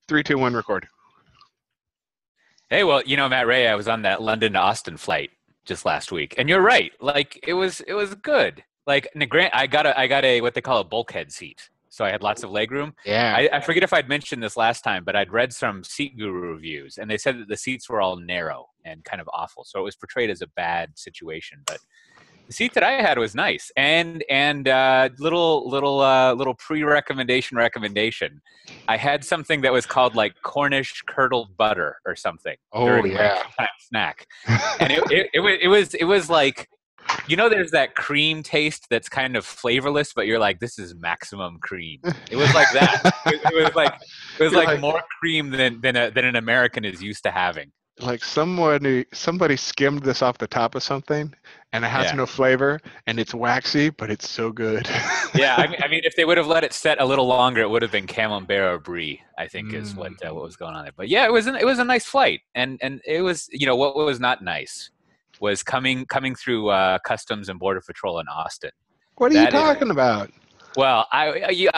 3, 2, 1, record. Hey, well, Matt Ray, I was on that London to Austin flight just last week, and you're right. Like it was good. Like, I got a what they call a bulkhead seat, so I had lots of leg room. Yeah. I forget if I'd mentioned this last time, but I'd read some Seat Guru reviews, and they said that the seats were all narrow and kind of awful, so it was portrayed as a bad situation. But the seat that I had was nice, and little recommendation. I had something that was called like Cornish curdled butter or something during my snack, and it was like, there's that cream taste that's kind of flavorless, but you're like, this is maximum cream. It was like that. It was like more cream than an American is used to having. Like somebody skimmed this off the top of something, and it has no flavor, and it's waxy, but it's so good. Yeah, I mean, if they would have let it set a little longer, it would have been Camembert or Brie, I think, is what was going on there. But yeah, it was a nice flight, and it was, what was not nice was coming through Customs and Border Patrol in Austin. What are you talking about? Well,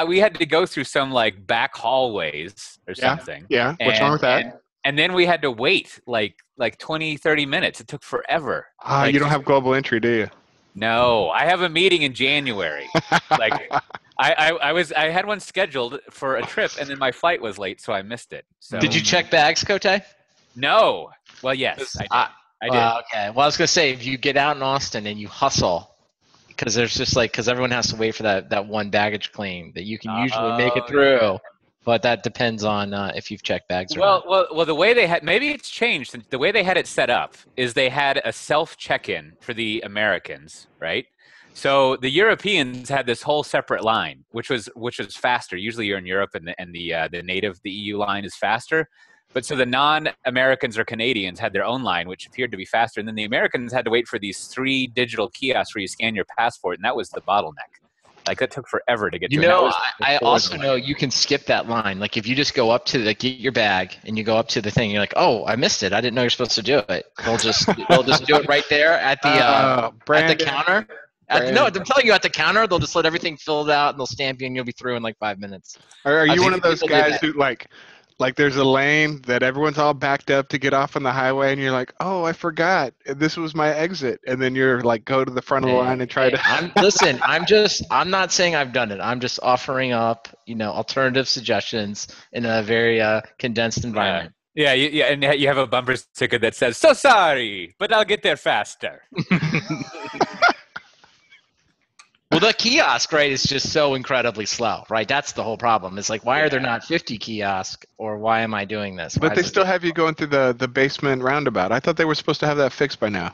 we had to go through some like back hallways or something. Yeah. What's wrong with that? And then we had to wait like 20, 30 minutes. It took forever. You don't have global entry, do you? No, I have a meeting in January. Like I had one scheduled for a trip, and then my flight was late, so I missed it. So. Did you check bags, Cote? No. Well, yes, I did. Okay. Well, I was gonna say, if you get out in Austin and you hustle, because everyone has to wait for that one baggage claim that you can usually make it through. Yeah. But that depends on if you've checked bags or not. Well, the way they had, maybe it's changed. The way they had it set up is they had a self check-in for the Americans, right? So the Europeans had this whole separate line, which was faster. Usually you're in Europe, and the EU line is faster. But so the non-Americans or Canadians had their own line, which appeared to be faster. And then the Americans had to wait for these 3 digital kiosks where you scan your passport, and that was the bottleneck. Like, that took forever to get to. I also know you can skip that line. Like, if you just go up to get your bag and you go up to the thing, you're like, oh, I missed it. I didn't know you're supposed to do it. They'll just do it right there at the counter. No, I'm telling you, at the counter, they'll just let everything filled out, and they'll stamp you, and you'll be through in like 5 minutes. Are you one of those guys who like there's a lane that everyone's all backed up to get off on the highway, and you're like, oh, I forgot. This was my exit. And then you're like, go to the front of the line and try to. I'm not saying I've done it. I'm just offering up, alternative suggestions in a very condensed environment. Yeah, and you have a bumper sticker that says, so sorry, but I'll get there faster. Well, the kiosk, right, is just so incredibly slow, right? That's the whole problem. It's like, why are there not 50 kiosks, or why am I doing this? But they still have you going through the basement roundabout. I thought they were supposed to have that fixed by now.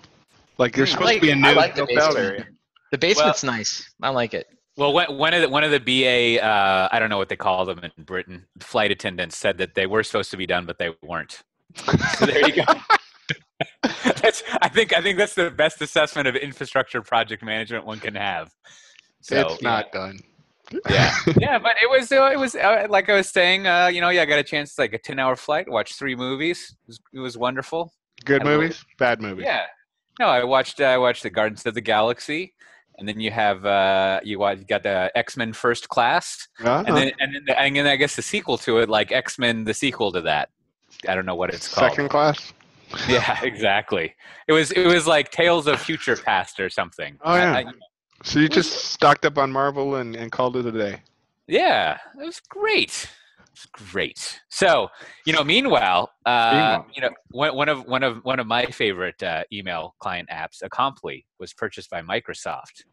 Like, there's supposed to be a new hotel area. The basement's nice. I like it. Well, one of the BA, I don't know what they call them in Britain, flight attendants said that they were supposed to be done, but they weren't. So there you go. I think that's the best assessment of infrastructure project management one can have. So, it's not done. Yeah, but it was like I was saying. I got a chance, like a 10-hour flight, to watch 3 movies. It was wonderful. Good movies, bad movies. Yeah, no, I watched the Guardians of the Galaxy, and then you have you got the X-Men First Class, and then I guess the sequel to it, like X-Men, the sequel to that. I don't know what it's called. Second Class. Yeah, exactly. It was like Tales of Future Past or something. Oh yeah. So you just stocked up on Marvel and called it a day. Yeah, it was great. It's great. So, meanwhile, one of my favorite email client apps, Acompli, was purchased by Microsoft,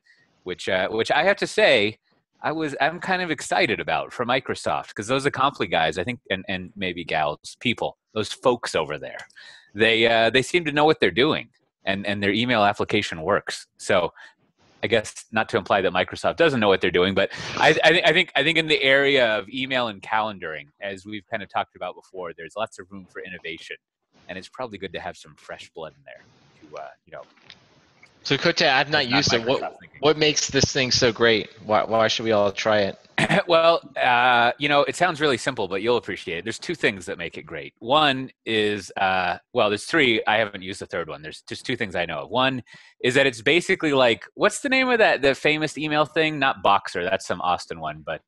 which I have to say, I'm kind of excited about for Microsoft, because those Acompli guys, I think, and maybe gals, people, those folks over there, they seem to know what they're doing, and their email application works. So, I guess not to imply that Microsoft doesn't know what they're doing, but I think in the area of email and calendaring, as we've kind of talked about before, there's lots of room for innovation, and it's probably good to have some fresh blood in there to So, Kote, I've not used it. What makes this thing so great? Why should we all try it? Well, it sounds really simple, but you'll appreciate it. There's 2 things that make it great. One is, there's 3. I haven't used the third one. There's just 2 things I know of. One is that it's basically like, what's the name of the famous email thing? Not Boxer. That's some Austin one, but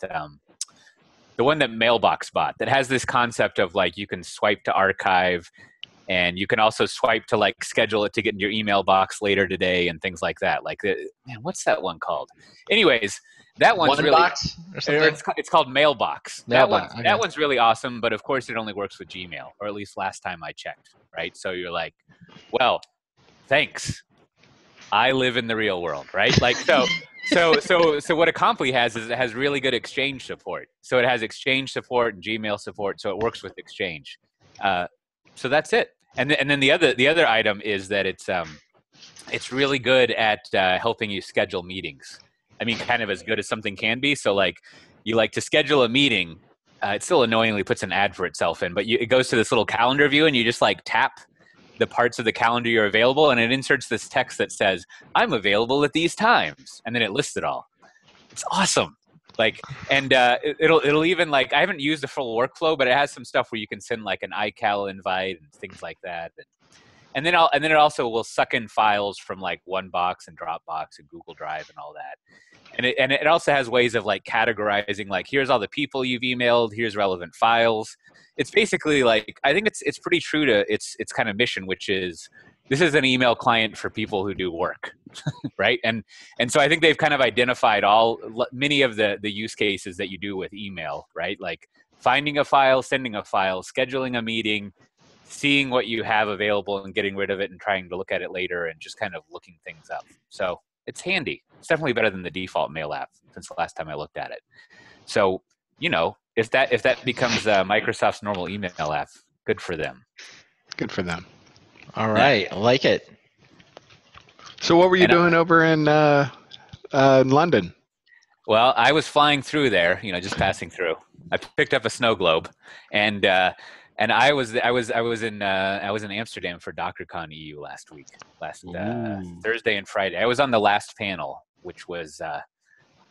the one that Mailbox bought that has this concept of like you can swipe to archive, and you can also swipe to like schedule it to get in your email box later today and things like that. Like, man, what's that one called? Anyways, that one's One really, box or something. it's called Mailbox. Mailbox. That one's really awesome, but of course it only works with Gmail, or at least last time I checked, right? So you're like, well, thanks. I live in the real world, right? Like, so what Acompli has is it has really good Exchange support. So it has Exchange support and Gmail support, so it works with Exchange. So that's it. And then the other item is that it's really good at helping you schedule meetings. I mean, kind of as good as something can be. So like, you like to schedule a meeting. It still annoyingly puts an ad for itself in, but it goes to this little calendar view, and you just like tap the parts of the calendar you're available, and it inserts this text that says, "I'm available at these times," and then it lists it all. It's awesome. Like, and it'll even like, I haven't used the full workflow, but it has some stuff where you can send like an iCal invite and things like that. And then it also will suck in files from like OneBox and Dropbox and Google Drive and all that. And it also has ways of like categorizing, like, here's all the people you've emailed, here's relevant files. It's basically like, I think it's pretty true to its kind of mission, which is, this is an email client for people who do work, right? And so I think they've kind of identified many of the use cases that you do with email, right? Like finding a file, sending a file, scheduling a meeting, seeing what you have available and getting rid of it and trying to look at it later, and just kind of looking things up. So it's handy. It's definitely better than the default mail app since the last time I looked at it. So, if that becomes Microsoft's normal email app, good for them. Good for them. All right, yeah. I like it. So what were you doing over in London? Well, I was flying through there, just passing through. I picked up a snow globe, and I was in Amsterdam for DockerCon EU last Thursday and Friday. I was on the last panel, which was I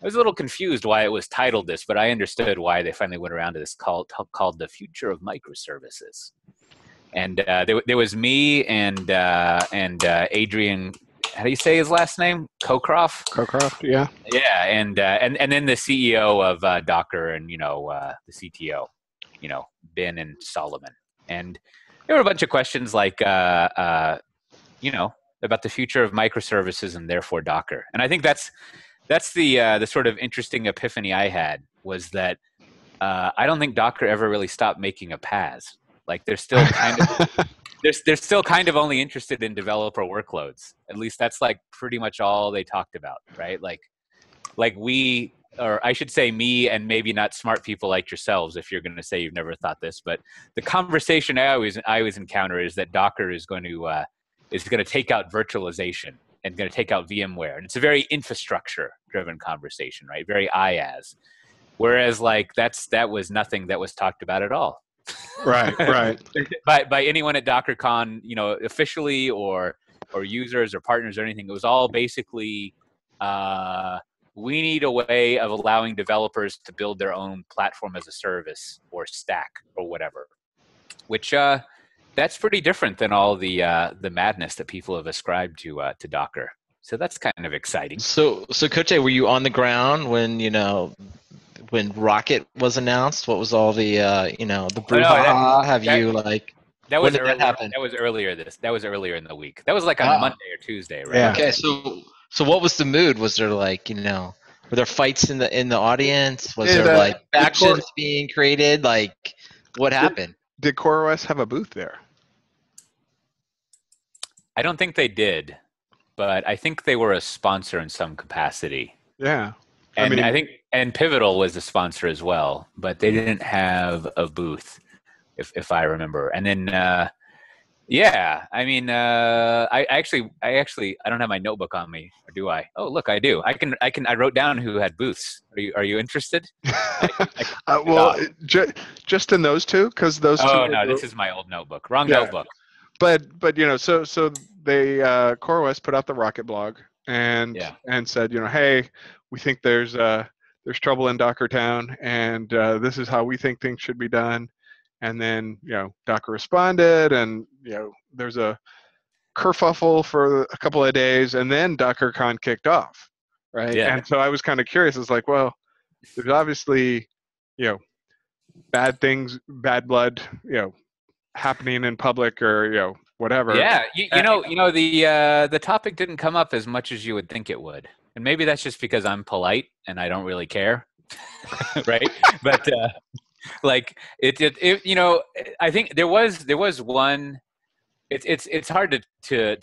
was a little confused why it was titled this, but I understood why they finally went around to this called "The Future of Microservices." And there was me and Adrian. How do you say his last name? Cockcroft? Cockcroft, yeah. Yeah, and then the CEO of Docker and the CTO, Ben and Solomon. And there were a bunch of questions like about the future of microservices and therefore Docker. And I think that's the sort of interesting epiphany I had, was that I don't think Docker ever really stopped making a PaaS. Like they're still kind of they're still kind of only interested in developer workloads. At least that's like pretty much all they talked about, right? Like we, or I should say me, and maybe not smart people like yourselves, if you're going to say you've never thought this, but the conversation I always encounter is that Docker is going to take out virtualization and going to take out VMware, and it's a very infrastructure driven conversation, right? Very IaaS. Whereas like that was nothing that was talked about at all. Right. by anyone at DockerCon, officially or users or partners or anything. It was all basically, we need a way of allowing developers to build their own platform as a service or stack or whatever. Which that's pretty different than all the madness that people have ascribed to Docker. So that's kind of exciting. So Kote, were you on the ground when Rocket was announced? What was all the the brouhaha? That was earlier. That was earlier. That was earlier in the week. That was like on Monday or Tuesday, right? Yeah. Okay, so what was the mood? Was there like were there fights in the audience? Was there like factions being created? Like what happened? Did CoreOS have a booth there? I don't think they did, but I think they were a sponsor in some capacity. Yeah. I think Pivotal was a sponsor as well, but they didn't have a booth, if I remember. And then, I actually I don't have my notebook on me, or do I? Oh, look, I do. I wrote down who had booths. Are you interested? Just in those two, because those two. Oh no, this is my old notebook. Wrong notebook. But so they CoreOS put out the Rocket blog and said, hey, we think there's trouble in Dockertown, and this is how we think things should be done. And then Docker responded, and there's a kerfuffle for a couple of days, and then DockerCon kicked off, right? Yeah. And so I was kind of curious. It's like, well, there's obviously bad things, bad blood, happening in public or whatever. Yeah, the topic didn't come up as much as you would think it would, and maybe that's just because I'm polite and I don't really care, right? But like I think there was one. It's hard to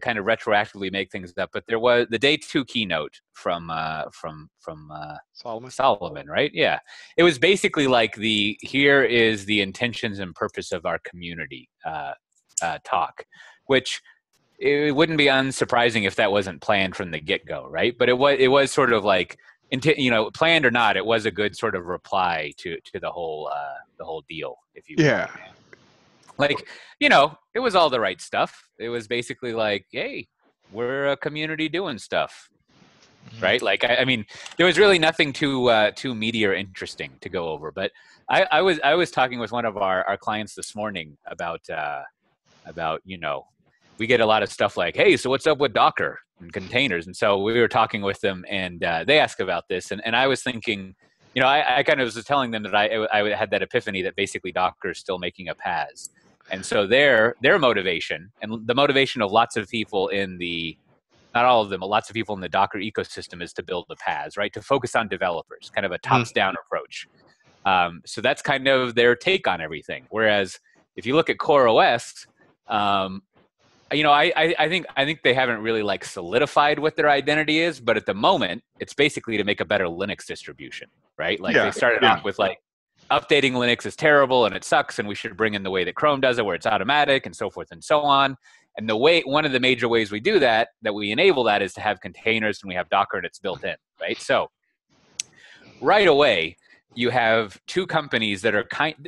kind of retroactively make things up, but there was the day 2 keynote from Solomon, right? Yeah, it was basically like here is the intentions and purpose of our community talk, which it wouldn't be unsurprising if that wasn't planned from the get-go, right? But it was sort of like planned or not, it was a good sort of reply to the whole deal, if you will. Yeah. Like, it was all the right stuff. It was basically like, hey, we're a community doing stuff, right? Like, I mean, there was really nothing too meaty or interesting to go over. But I was talking with one of our clients this morning about we get a lot of stuff like, hey, so what's up with Docker and containers? And so we were talking with them, and they asked about this, and I was thinking, I kind of was telling them that I had that epiphany that basically Docker is still making a PaaS. And so their motivation, and the motivation of lots of people not all of them, but lots of people in the Docker ecosystem, is to build a PaaS, right? To focus on developers, kind of a tops-down approach. So that's kind of their take on everything. Whereas if you look at CoreOS, I think they haven't really like solidified what their identity is, but at the moment, it's basically to make a better Linux distribution, right? Like they started off with like, updating Linux is terrible and it sucks, and we should bring in the way that Chrome does it, where it's automatic and so forth and so on. And one of the major ways we do that we enable that, is to have containers, and we have Docker and it's built in, right? So right away, you have two companies that are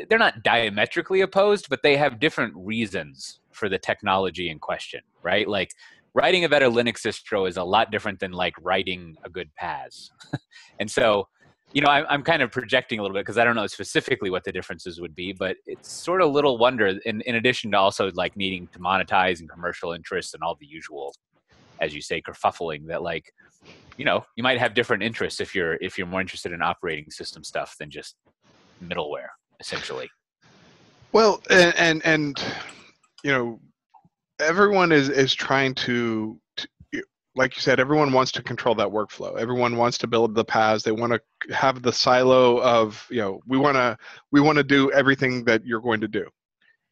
they're not diametrically opposed, but they have different reasons for the technology in question, right? Like writing a better Linux distro is a lot different than like writing a good PaaS. And so, I'm kind of projecting a little bit because I don't know specifically what the differences would be, but it's sort of little wonder, in addition to also like needing to monetize and commercial interests and all the usual, as you say, kerfuffling, that like, you might have different interests if you're more interested in operating system stuff than just middleware, essentially. Well, and everyone is trying to, like you said, everyone wants to control that workflow. Everyone wants to build the paths. They want to have the silo of, we want to do everything that you're going to do.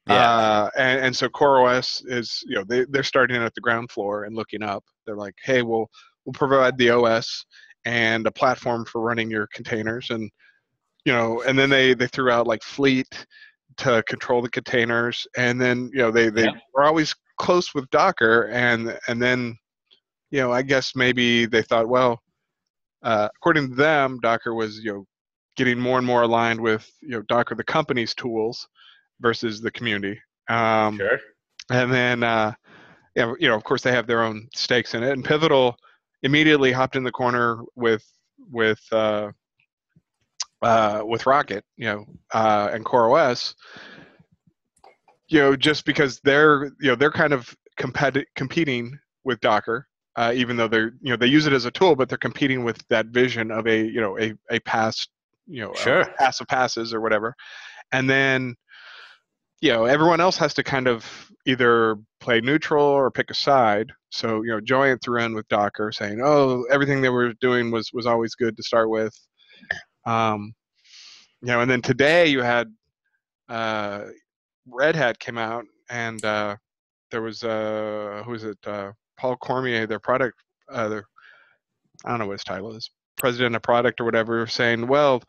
Yeah. And so CoreOS is, they're starting at the ground floor and looking up. They're like, hey, we'll provide the OS and a platform for running your containers. And, and then they threw out like Fleet to control the containers. And then, they were always close with Docker. And then, I guess maybe they thought, well, according to them, Docker was, getting more and more aligned with, Docker, the company's tools versus the community. Sure. And then, of course, they have their own stakes in it. And Pivotal immediately hopped in the corner with Rocket, and CoreOS, just because they're kind of competing with Docker. Even though they use it as a tool, but they're competing with that vision of a pass, sure, a pass of passes or whatever. And then, everyone else has to kind of either play neutral or pick a side. So, Joyent threw in with Docker saying, oh, everything they were doing was always good to start with. And then today you had Red Hat came out, and there was who is it? Paul Cormier, their product, I don't know what his title is, president of product or whatever, saying, well,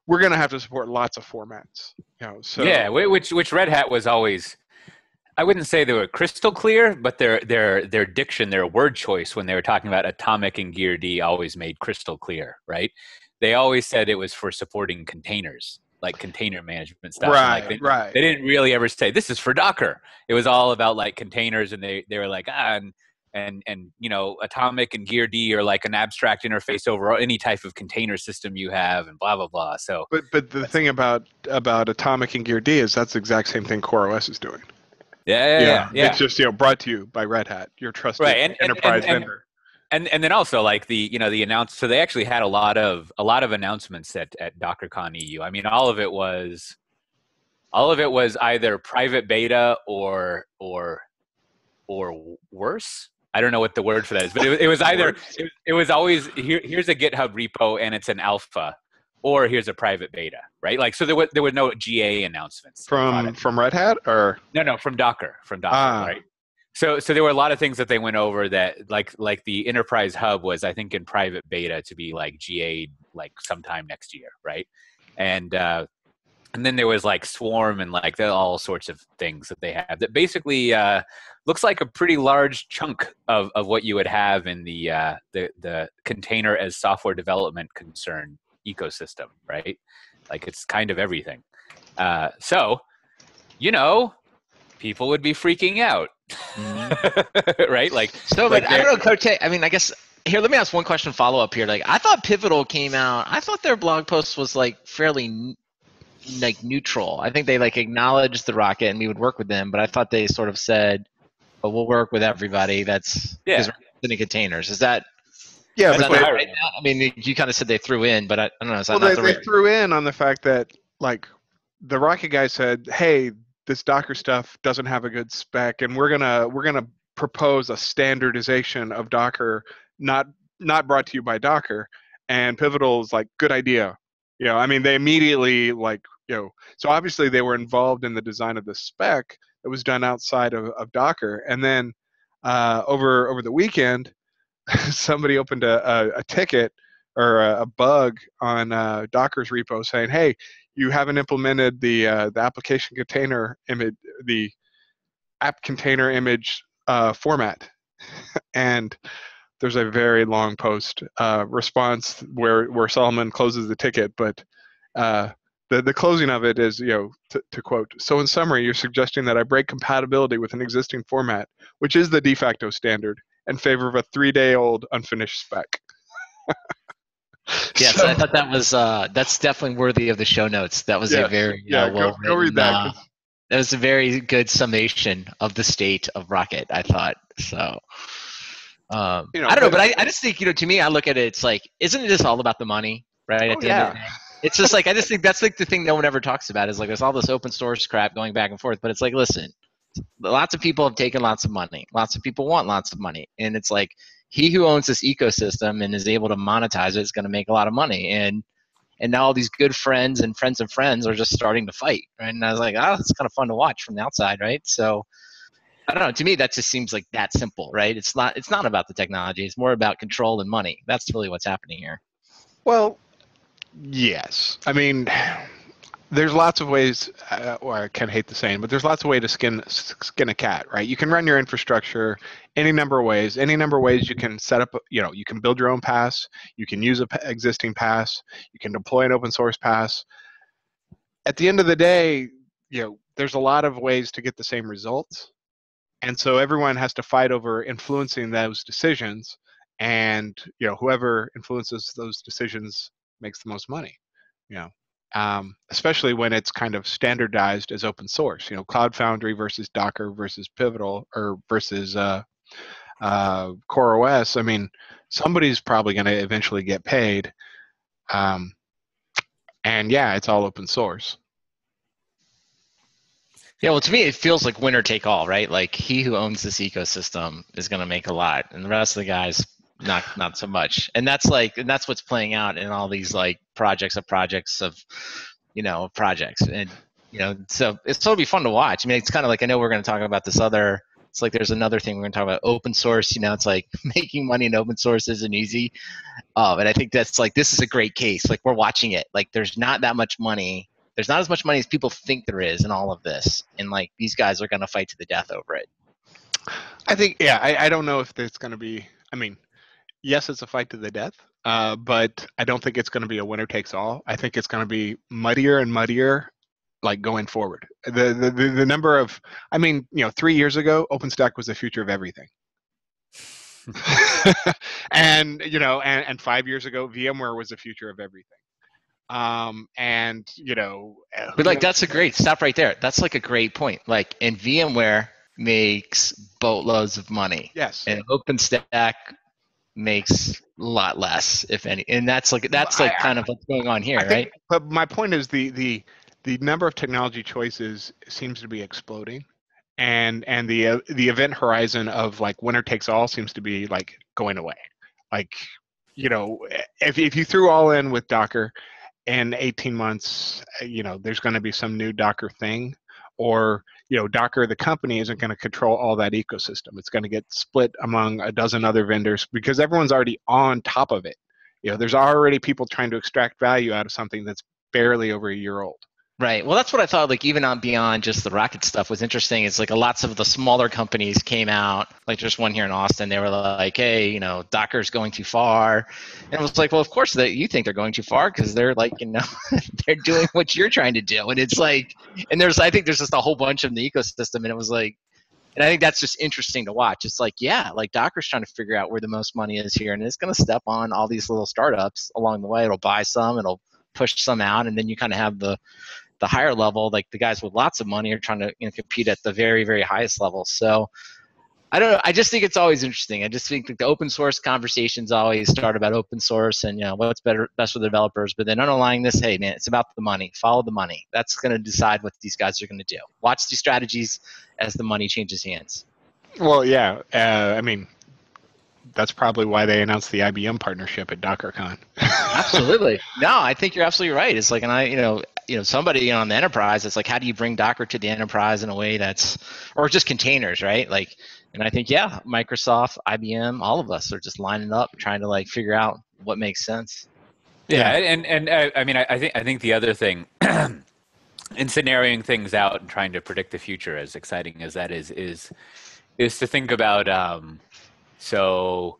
we're going to have to support lots of formats. So yeah, which Red Hat was always, I wouldn't say they were crystal clear, but their diction, their word choice when they were talking about Atomic and Gear always made crystal clear, right? They always said it was for supporting containers, like container management stuff. Right, right. They didn't really ever say this is for Docker. It was all about like containers, and they were like, and Atomic and Gear are like an abstract interface over any type of container system you have, and blah blah blah. So, but the thing about Atomic and Gear is that's the exact same thing CoreOS is doing. Yeah. It's just brought to you by Red Hat, your trusted enterprise vendor. and then also like so they actually had a lot of announcements at DockerCon EU. I mean, all of it was either private beta or worse. I don't know what the word for that is, but it was either it was always here's a GitHub repo and it's an alpha, or here's a private beta, right? Like, so there were no GA announcements from Red Hat, or no from Docker, right? So there were a lot of things that they went over that like the Enterprise Hub was, I think, in private beta to be like GA'd like sometime next year, right? And then there was like Swarm and like all sorts of things that they have that basically looks like a pretty large chunk of what you would have in the container as software development concern ecosystem, right? Like, it's kind of everything. So, people would be freaking out, right? Like, so, but I don't know, Cote. I mean, I guess here. Let me ask one question. Follow up here. Like, I thought Pivotal came out. I thought their blog post was like fairly like neutral. I think they like acknowledged the rocket and we would work with them, but I thought they sort of said, "But we'll work with everybody." That's because we're in containers. Is that? Yeah, but right now? I mean, you kind of said they threw in, but I don't know. Is that not they threw in on the fact that like the rocket guy said, "Hey, this Docker stuff doesn't have a good spec, and we're gonna propose a standardization of Docker, not brought to you by Docker." And Pivotal's like, "Good idea." I mean, they immediately so obviously they were involved in the design of the spec that was done outside of Docker. And then over the weekend, somebody opened a ticket or a bug on Docker's repo saying, "Hey, you haven't implemented the application container image, the app container image format." And there's a very long post response where Solomon closes the ticket, but the closing of it is, to quote, "So in summary, you're suggesting that I break compatibility with an existing format, which is the de facto standard, in favor of a 3-day-old unfinished spec." Yes, so, I thought that was that's definitely worthy of the show notes. That was a very well go read that. That was a very good summation of the state of Rocket, I thought. So. I don't know, but I just think, to me, I look at it, it's like, isn't it just all about the money, right? At the end of the day, it's just like, I just think that's like the thing no one ever talks about is like, there's all this open source crap going back and forth, but it's like, listen, lots of people have taken lots of money. Lots of people want lots of money. And it's like, he who owns this ecosystem and is able to monetize it is going to make a lot of money. And now all these good friends and friends of friends are just starting to fight, right? And I was like, it's kind of fun to watch from the outside, right? So, I don't know. To me, that just seems like that simple, right? It's not about the technology. It's more about control and money. That's really what's happening here. Well, yes. I mean, there's lots of ways, or I kind of hate the saying, but there's lots of ways to skin a cat, right? You can run your infrastructure any number of ways. Any number of ways you can set up, you can build your own pass. You can use an existing pass. You can deploy an open source pass. At the end of the day, there's a lot of ways to get the same results. And so everyone has to fight over influencing those decisions, and whoever influences those decisions makes the most money. Especially when it's kind of standardized as open source. Cloud Foundry versus Docker versus Pivotal or versus CoreOS. I mean, somebody's probably going to eventually get paid, and it's all open source. Yeah, well, to me, it feels like winner take all, right? Like he who owns this ecosystem is going to make a lot, and the rest of the guys not so much. And that's what's playing out in all these like projects, and so it'll be fun to watch. I mean, it's kind of like, I know we're going to talk about this other. It's like there's another thing we're going to talk about, open source. It's like making money in open source isn't easy, and I think that's like, this is a great case. Like, we're watching it. Like, there's not that much money. There's not as much money as people think there is in all of this. And like, these guys are going to fight to the death over it. I think, I don't know if it's going to be, I mean, yes, it's a fight to the death, but I don't think it's going to be a winner takes all. I think it's going to be muddier and muddier, like, going forward. The number of, 3 years ago, OpenStack was the future of everything. and 5 years ago, VMware was the future of everything. But like, that's a great, stop right there. That's like a great point. Like, and VMware makes boatloads of money. Yes. And OpenStack makes a lot less, if any. And that's kind of what's going on here, right? But my point is the number of technology choices seems to be exploding, and the event horizon of like winner takes all seems to be like going away. Like, if you threw all in with Docker, in 18 months, there's going to be some new Docker thing, or Docker, the company, isn't going to control all that ecosystem. It's going to get split among a dozen other vendors because everyone's already on top of it. There's already people trying to extract value out of something that's barely over a year old. Right. Well, that's what I thought, like, even on beyond just the Rocket stuff was interesting. It's like lots of the smaller companies came out, like there's one here in Austin. They were like, hey, Docker's going too far. And it was like, well, of course you think they're going too far because they're like, they're doing what you're trying to do. And it's like, and I think there's just a whole bunch of the ecosystem. And it was like, and I think that's just interesting to watch. It's like, yeah, like Docker's trying to figure out where the most money is here. And it's going to step on all these little startups along the way. It'll buy some, it'll push some out. And then you kind of have the higher level, like the guys with lots of money are trying to compete at the very, very highest level. So I don't know. I just think it's always interesting. I just think that the open source conversations always start about open source and what's best for the developers. But then underlying this, hey man, it's about the money. Follow the money. That's going to decide what these guys are going to do. Watch these strategies as the money changes hands. Well, yeah. I mean, that's probably why they announced the IBM partnership at DockerCon. Absolutely. No, I think you're absolutely right. It's like, and somebody on the enterprise, it's like, how do you bring Docker to the enterprise in a way that's, or just containers, right? Like, and I think, yeah, Microsoft, IBM, all of us are just lining up, trying to like figure out what makes sense. Yeah, and I mean, I think the other thing in scenarioing things out and trying to predict the future, as exciting as that is to think about. So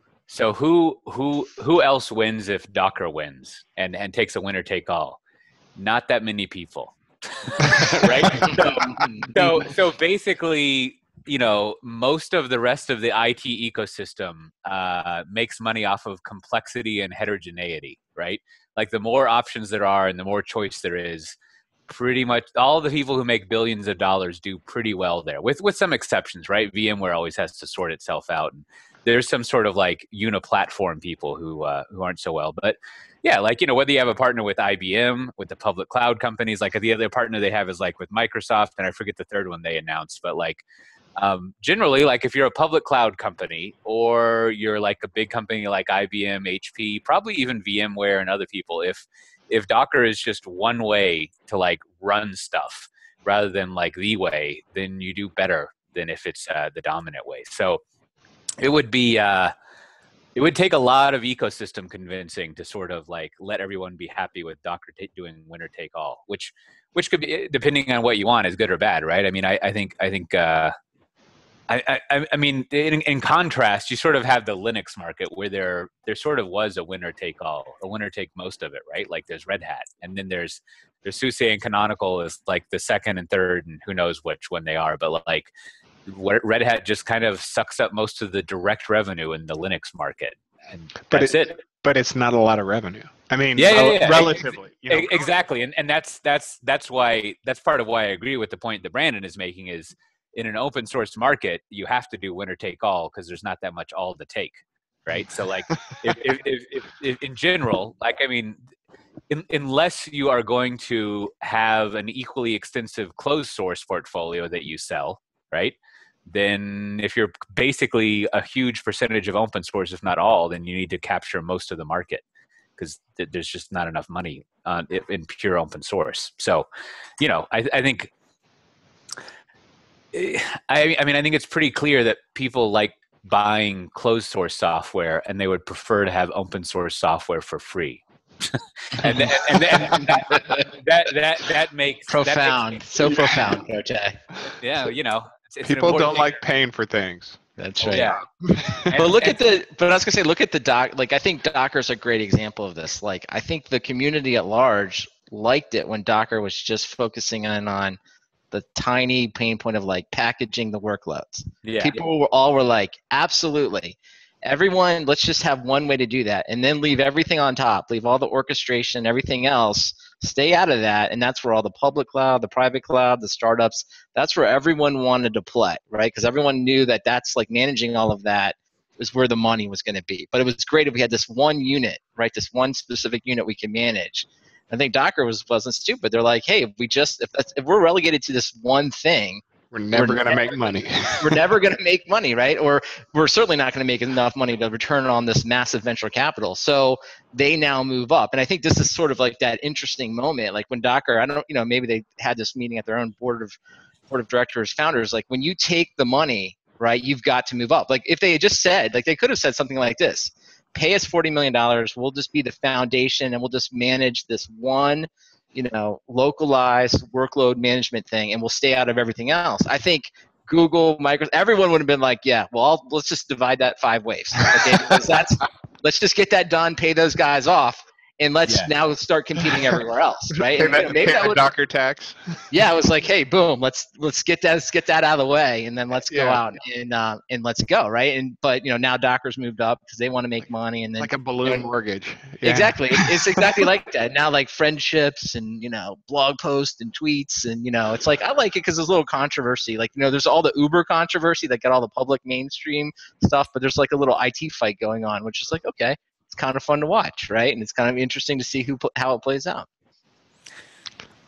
who else wins if Docker wins and takes a winner take all? Not that many people, right? So basically, most of the rest of the IT ecosystem makes money off of complexity and heterogeneity, right? Like the more options there are and the more choice there is, pretty much all the people who make billions of dollars do pretty well there, with some exceptions, right? VMware always has to sort itself out, and there's some sort of like uniplatform people who aren't so well. But yeah, like whether you have a partner with IBM, with the public cloud companies, like the other partner they have is like with Microsoft, and I forget the third one they announced, but like generally, like if you're a public cloud company or you're like a big company like IBM, HP, probably even VMware and other people, if Docker is just one way to like run stuff rather than like the way, then you do better than if it's the dominant way. So it would be it would take a lot of ecosystem convincing to sort of like let everyone be happy with Docker doing winner take all, which could be, depending on what you want, is good or bad, right? I mean, I think I mean, in contrast, you sort of have the Linux market where there sort of was a winner take all, or winner take most of it, right? Like there's Red Hat, and then there's SUSE and Canonical is like the second and third, and who knows which one they are. But like Red Hat just kind of sucks up most of the direct revenue in the Linux market, and that's it. But it's not a lot of revenue. I mean, relatively. Exactly, and that's why, that's part of why I agree with the point that Brandon is making is, in an open source market, you have to do winner take all because there's not that much all to take, right? So like, if in general, like, I mean, unless you are going to have an equally extensive closed source portfolio that you sell, right? Then if you're basically a huge percentage of open source, if not all, then you need to capture most of the market because there's just not enough money in pure open source. So, I think, I mean, I think it's pretty clear that people like buying closed source software and they would prefer to have open source software for free. and that makes profound. So profound, Coach. Yeah, it's people don't like paying for things. That's right. Yeah. But I was gonna say, look at the Doc. Like, I think Docker's a great example of this. Like, I think the community at large liked it when Docker was just focusing on the tiny pain point of like packaging the workloads. Yeah. People were like, absolutely. Everyone, let's just have one way to do that, and then leave everything on top. Leave all the orchestration, everything else. Stay out of that, and that's where all the public cloud, the private cloud, the startups. That's where everyone wanted to play, right? Because everyone knew that that's like managing all of that. is where the money was going to be. But it was great if we had this one unit, right? This one specific unit we can manage. I think Docker wasn't stupid. They're like, hey, if we're relegated to this one thing, we're never going to make money. We're never going to make money, right? Or we're certainly not going to make enough money to return on this massive venture capital. So they now move up. And I think this is sort of like that interesting moment, like when Docker, I don't, maybe they had this meeting at their own board of directors, founders, like when you take the money, right, you've got to move up. Like if they had just said, like they could have said something like this, pay us $40 million, we'll just be the foundation and we'll just manage this one, localized workload management thing and we'll stay out of everything else. I think Google, Microsoft, everyone would have been like, yeah, well, let's just divide that 5 ways. Okay, because let's just get that done, pay those guys off. And let's now start competing everywhere else, right? And maybe that would Docker tax. Yeah, it was like, hey, boom, let's get that out of the way, and then let's go out and let's go, right? But now Docker's moved up because they want to make money, and then like a balloon mortgage. Yeah. Exactly, it's exactly like that. Now, like friendships and blog posts and tweets, and it's like I like it because there's a little controversy. Like there's all the Uber controversy that got all the public mainstream stuff, but there's like a little IT fight going on, which is like okay. It's kind of fun to watch, right? And it's kind of interesting to see how it plays out.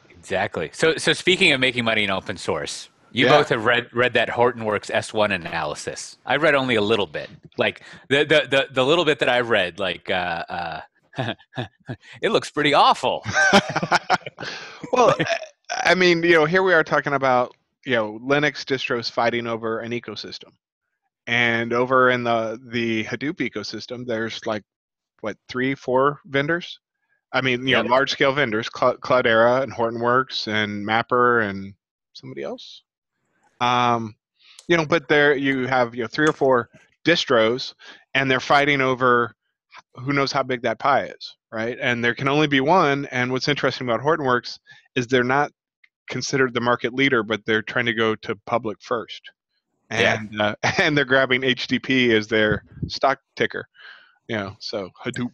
Exactly. So speaking of making money in open source, you both have read that Hortonworks S1 analysis. I read only a little bit. Like the little bit that I read, like it looks pretty awful. Well, I mean, here we are talking about Linux distros fighting over an ecosystem, and over in the Hadoop ecosystem, there's like 3, 4 vendors. I mean, large scale vendors, Cloudera and Hortonworks and Mapper and somebody else. But there you have 3 or 4 distros, and they're fighting over who knows how big that pie is, right? And there can only be one. And what's interesting about Hortonworks is they're not considered the market leader, but they're trying to go to public first, and and they're grabbing HTTP as their stock ticker. So Hadoop.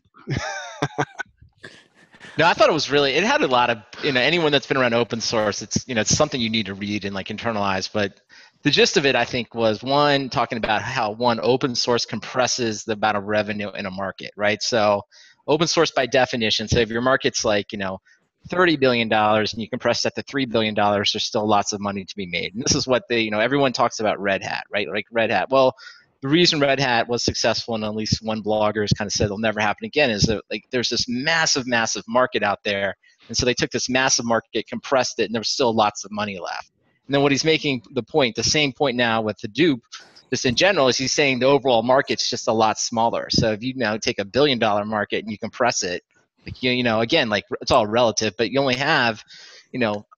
No, I thought it had a lot of, anyone that's been around open source, it's something you need to read and like internalize. But the gist of it, I think, was one, talking about how open source compresses the amount of revenue in a market, right? So open source by definition, so if your market's like, $30 billion and you compress that to $3 billion, there's still lots of money to be made. And this is what everyone talks about Red Hat, right? Like Red Hat. Well, the reason Red Hat was successful, and at least one blogger has kind of said it'll never happen again, is that like there's this massive market out there, and so they took this massive market, compressed it, and there was still lots of money left. And then what he's making the same point now with Hadoop, just in general, is he's saying the overall market's just a lot smaller. So if you now take $1 billion market and you compress it, like again, like it's all relative, but you only have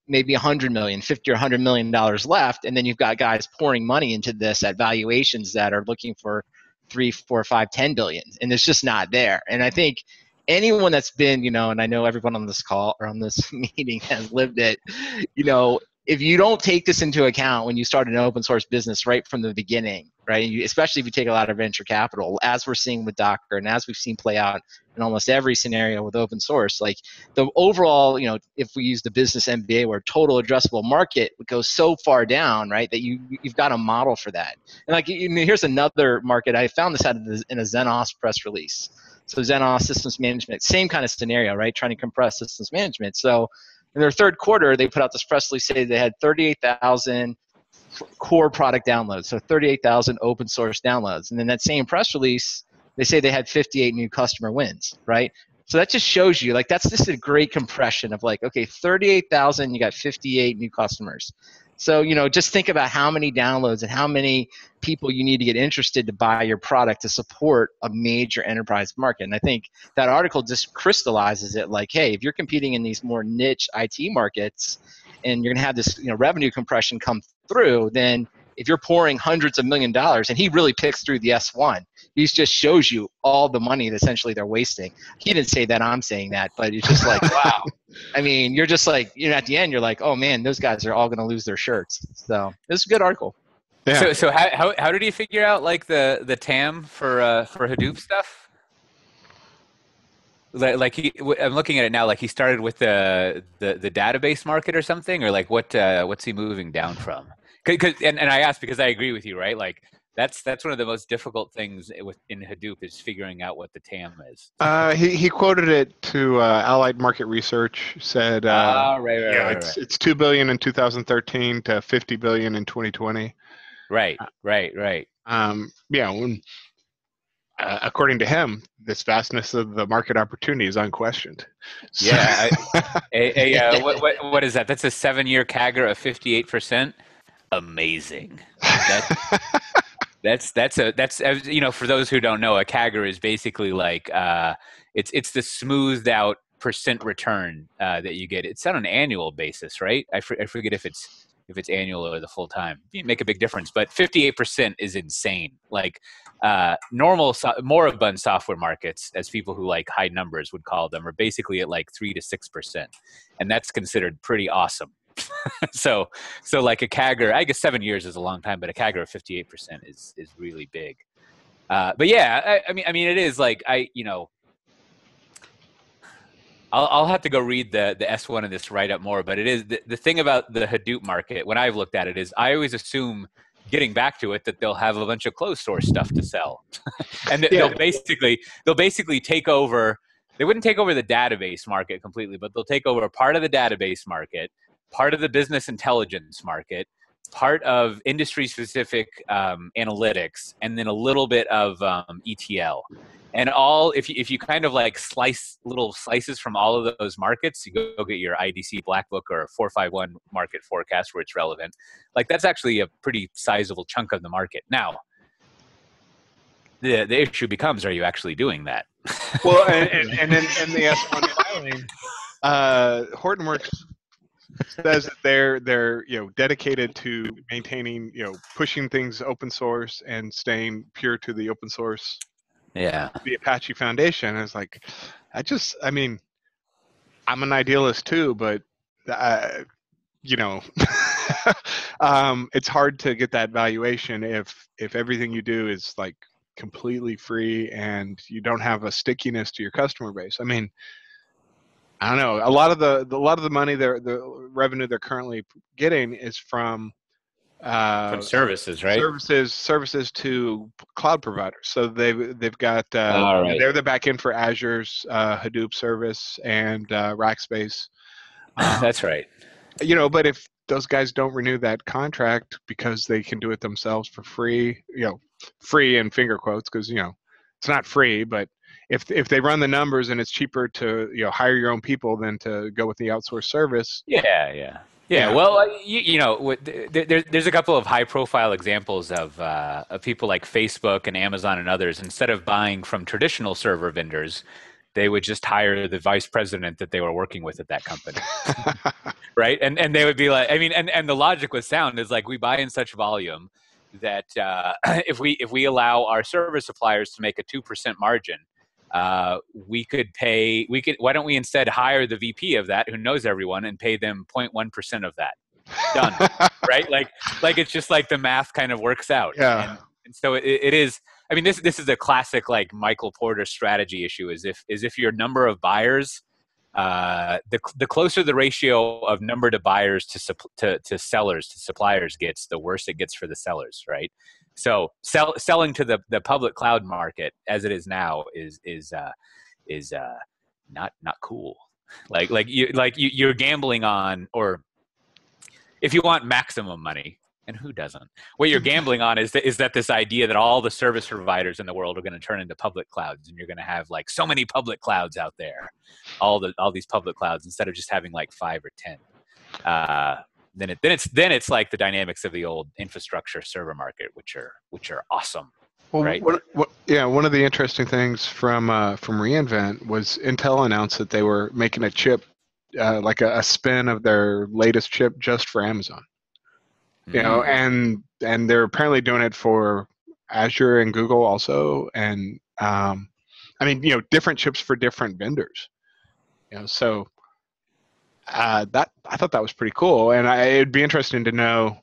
maybe 100 million, 50 or 100 million dollars left, and then you've got guys pouring money into this at valuations that are looking for 3, 4, 5, 10 billion, and it's just not there. And I think anyone that's been, and I know everyone on this call or on this meeting has lived it, if you don't take this into account when you start an open source business right from the beginning, right, especially if you take a lot of venture capital, as we're seeing with Docker and as we've seen play out in almost every scenario with open source, like the overall, if we use the business MBA where total addressable market goes so far down, right, that you've got a model for that. And like, here's another market. I found this out in a Xenos press release. So Xenos systems management, same kind of scenario, right, trying to compress systems management. So in their third quarter, they put out this press release saying they had 38,000 core product downloads, so 38,000 open source downloads. And then that same press release, they say they had 58 new customer wins, right? So that just shows you, like, that's just a great compression of like, okay, 38,000, you got 58 new customers. So, just think about how many downloads and how many people you need to get interested to buy your product to support a major enterprise market. And I think that article just crystallizes it like, hey, if you're competing in these more niche IT markets and you're going to have this revenue compression come through, then if you're pouring hundreds of $1 million, and he really picks through the S1, he just shows you all the money that essentially they're wasting. He didn't say that, I'm saying that, but it's just like, wow. I mean, you're just like, at the end, you're like, oh man, those guys are all going to lose their shirts. So it's a good article. Yeah. So how did he figure out like the TAM for Hadoop stuff? Like I'm looking at it now. Like he started with the database market or something, or like what's he moving down from? And I asked because I agree with you, right? Like That's one of the most difficult things in Hadoop is figuring out what the TAM is. He quoted it to Allied Market Research. Said, right. It's $2 billion in 2013 to $50 billion in 2020. Right. According to him, this vastness of the market opportunity is unquestioned. So, yeah. What is that? That's a 7-year CAGR of 58%. Amazing. That's for those who don't know, a CAGR is basically like it's the smoothed out percent return that you get. It's on an annual basis, right? I forget if it's annual or the full time. You make a big difference, but 58% is insane. Like normal moribund software markets, as people who like high numbers would call them, are basically at like 3 to 6%, and that's considered pretty awesome. so like a CAGR, I guess 7 years is a long time, but a CAGR of 58% is really big. But yeah, I mean, it is like I'll have to go read the S1 of this write-up more, but it is the thing about the Hadoop market when I've looked at it is I always assume, getting back to it, that they'll have a bunch of closed source stuff to sell, and they'll basically take over. They wouldn't take over the database market completely, but they'll take over a part of the database market, part of the business intelligence market, part of industry-specific analytics, and then a little bit of ETL. And if you kind of like slice little slices from all of those markets, you go get your IDC Black Book or 451 market forecast where it's relevant. Like that's actually a pretty sizable chunk of the market. Now, the issue becomes: are you actually doing that? Well, and then in the S1 filing, Hortonworks says that they're dedicated to maintaining, pushing things open source and staying pure to the open source. Yeah. The Apache Foundation. Is like, I'm an idealist too, but it's hard to get that valuation if everything you do is like completely free and you don't have a stickiness to your customer base. I mean, I don't know. A lot of the money, the revenue they're currently getting is from services, right? Services to cloud providers. So they've got right. They're the back end for Azure's Hadoop service and Rackspace. That's right. But if those guys don't renew that contract because they can do it themselves for free, free in finger quotes, because it's not free, but if they run the numbers and it's cheaper to hire your own people than to go with the outsourced service. Yeah, well, there's a couple of high-profile examples of people like Facebook and Amazon and others. Instead of buying from traditional server vendors, they would just hire the vice president that they were working with at that company, right? And they would be like, I mean, and the logic was sound. Is like, we buy in such volume that if we allow our service suppliers to make a 2% margin, why don't we instead hire the VP of that who knows everyone and pay them 0.1% of that? Done. Right? Like it's just like the math kind of works out. Yeah. And so it is. I mean, this is a classic like Michael Porter strategy issue. Is if your number of buyers, the closer the ratio of number to buyers to sellers to suppliers gets, the worse it gets for the sellers, right? So selling to the public cloud market as it is now is not cool. Like you're gambling on, or if you want maximum money, and who doesn't? What you're gambling on is that this idea that all the service providers in the world are going to turn into public clouds, and you're going to have like so many public clouds out there, all these public clouds, instead of just having like 5 or 10. Then it's like the dynamics of the old infrastructure server market, which are awesome. Well, right? One of the interesting things from reInvent was Intel announced that they were making a chip, like a spin of their latest chip just for Amazon. And they're apparently doing it for Azure and Google also, and different chips for different vendors. So. That I thought that was pretty cool, and it'd be interesting to know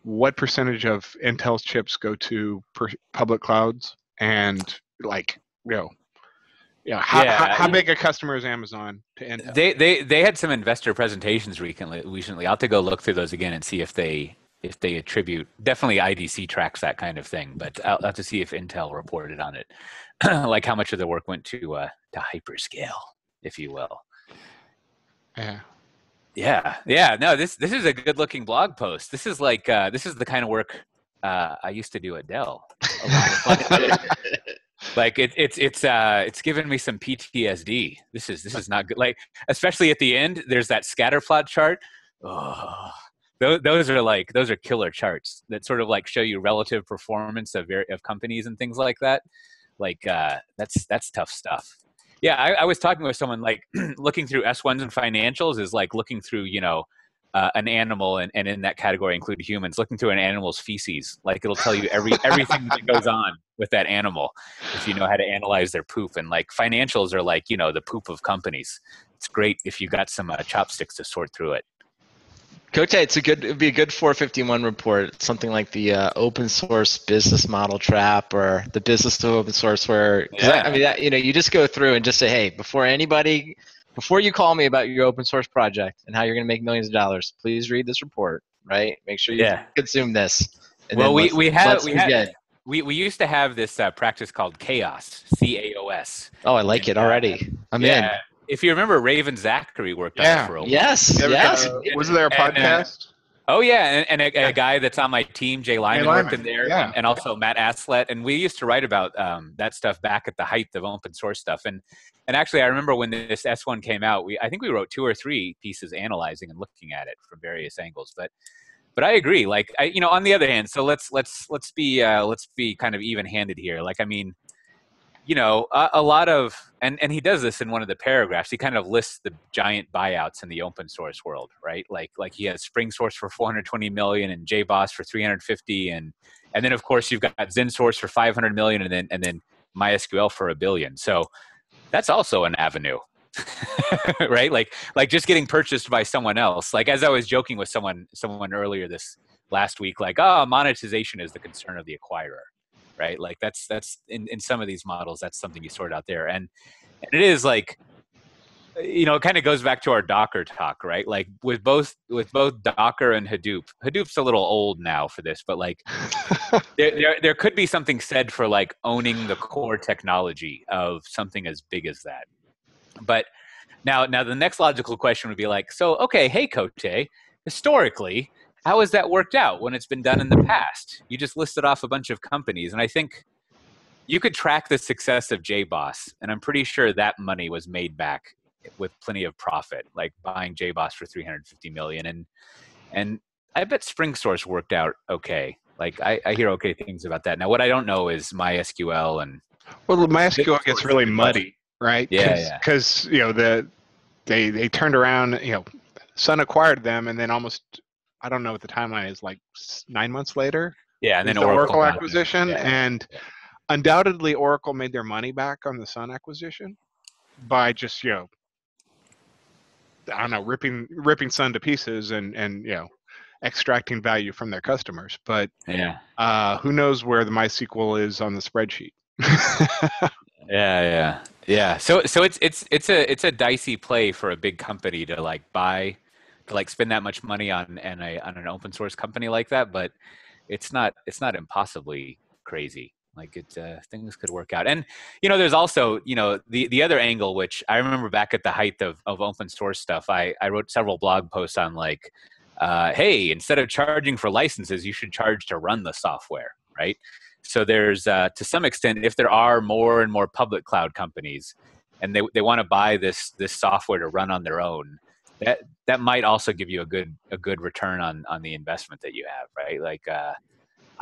what percentage of Intel's chips go to public clouds, and how big a customer is Amazon to Intel? They had some investor presentations recently. I'll have to go look through those again and see if they if they attribute, definitely IDC tracks that kind of thing, but I'll have to see if Intel reported on it, like how much of the work went to hyperscale, if you will. Yeah. No, this is a good looking blog post. This is like this is the kind of work I used to do at Dell. A lot of fun. Like it's given me some PTSD. This is not good. Like especially at the end, there's that scatter plot chart. Oh, those are killer charts that sort of like show you relative performance of companies and things like that. Like that's tough stuff. Yeah, I was talking with someone like looking through S1s and financials is like looking through, an animal and in that category include humans, looking through an animal's feces. Like it'll tell you everything that goes on with that animal if you know how to analyze their poop. And like financials are like, the poop of companies. It's great if you got some chopsticks to sort through it. Cote, it'd be a good 451 report, something like the open source business model trap or the business of open source where, you just go through and just say, hey, before you call me about your open source project and how you're going to make millions of dollars, please read this report, right? Make sure you consume this. And well, we used to have this practice called CHAOS, CAOS. Oh, I like it already. I'm in. If you remember, Raven Zachary worked on it for a while. Yes. Wasn't there a podcast? And a guy that's on my team, Jay Lyman, worked in there, and also Matt Aslett. And we used to write about that stuff back at the height of open source stuff. And actually, I remember when this S1 came out, I think we wrote 2 or 3 pieces analyzing and looking at it from various angles. But I agree. Like on the other hand, so let's be kind of even-handed here. Like, I mean, a lot of, and he does this in one of the paragraphs. He kind of lists the giant buyouts in the open source world, right? Like he has Spring Source for 420 million and JBoss for 350, and then of course you've got ZenSource for 500 million, and then MySQL for $1 billion. So that's also an avenue, right? Like just getting purchased by someone else. Like as I was joking with someone earlier this last week, like, monetization is the concern of the acquirer. Right, like that's in some of these models, that's something you sort out there, and it is like, it kind of goes back to our Docker talk, right? Like with both Docker and Hadoop. Hadoop's a little old now for this, but like there could be something said for like owning the core technology of something as big as that. But now the next logical question would be like, so okay, hey Cote, historically, how has that worked out when it's been done in the past? You just listed off a bunch of companies, and I think you could track the success of JBoss, and I'm pretty sure that money was made back with plenty of profit, like buying JBoss for 350 million, and I bet Spring Source worked out okay. Like I hear okay things about that. Now, what I don't know is MySQL and MySQL gets really muddy, right? Because they turned around, Sun acquired them, and then almost, I don't know what the timeline is, like 9 months later. Yeah, and then the Oracle acquisition, and undoubtedly Oracle made their money back on the Sun acquisition by just I don't know, ripping Sun to pieces and extracting value from their customers. But who knows where the MySQL is on the spreadsheet? Yeah. So it's a dicey play for a big company to like buy, to like spend that much money on an open source company like that, but it's not impossibly crazy. Like things could work out. And there's also the other angle, which I remember back at the height of open source stuff, I wrote several blog posts on like, hey, instead of charging for licenses, you should charge to run the software, right? So there's to some extent, if there are more and more public cloud companies and they want to buy this software to run on their own, that might also give you a good return on the investment that you have, right? Like